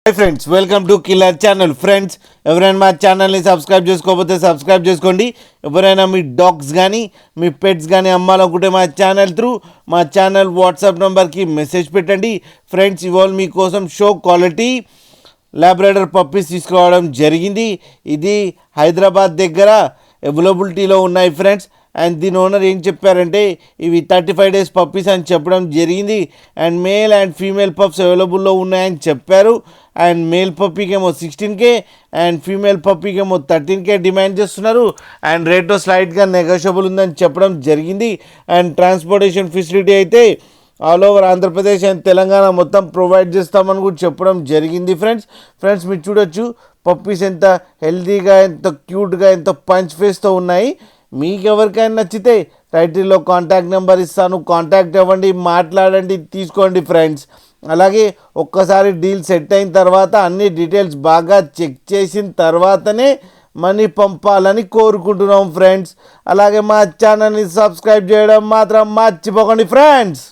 Hi friends, welcome to killer channel. Friends, ఎవరైనా మా ఛానల్ని సబ్స్క్రైబ్ చేసుకోకపోతే సబ్స్క్రైబ్ చేసుకోండి. ఎవరైనా మీ డాగ్స్ కానీ మీ పెట్స్ కానీ అమ్మాలనుకుంటే మా ఛానల్ వాట్సాప్ నెంబర్కి మెసేజ్ పెట్టండి. ఫ్రెండ్స్, ఇవాళ మీకోసం షో క్వాలిటీ లాబ్రాడర్ పప్పీస్ తీసుకురావడం జరిగింది. ఇది హైదరాబాద్ దగ్గర అవైలబిలిటీలో ఉన్నాయి ఫ్రెండ్స్. అండ్ దీని ఓనర్ ఏం చెప్పారంటే ఇవి 35 days పప్పీస్ అని చెప్పడం జరిగింది. And male and female pups అవైలబుల్లో ఉన్నాయని చెప్పారు. అండ్ మేల్ పప్పీకి ఏమో 16K అండ్ ఫీమేల్ పప్పీకి ఏమో 13K డిమాండ్ చేస్తున్నారు. అండ్ రేట్లో స్లైట్గా నెగోషియబుల్ ఉందని చెప్పడం జరిగింది. అండ్ ట్రాన్స్పోర్టేషన్ ఫెసిలిటీ అయితే all over Andhra Pradesh and Telangana మొత్తం ప్రొవైడ్ చేస్తామని కూడా చెప్పడం జరిగింది. ఫ్రెండ్స్ మీరు చూడొచ్చు పప్పీస్ ఎంత హెల్తీగా, ఎంత క్యూట్గా, ఎంత పంచ్ ఫేస్తో ఉన్నాయి. మీకు ఎవరికైనా నచ్చితే టైటిల్లో కాంటాక్ట్ నెంబర్ ఇస్తాను, కాంటాక్ట్ అవ్వండి, మాట్లాడండి, తీసుకోండి ఫ్రెండ్స్. అలాగే ఒక్కసారి డీల్ సెట్ అయిన తర్వాత అన్ని డీటెయిల్స్ బాగా చెక్ చేసిన తర్వాతనే మనీ పంపాలని కోరుకుంటున్నాం ఫ్రెండ్స్. అలాగే మా ఛానల్ని సబ్స్క్రైబ్ చేయడం మాత్రం మర్చిపోకండి ఫ్రెండ్స్.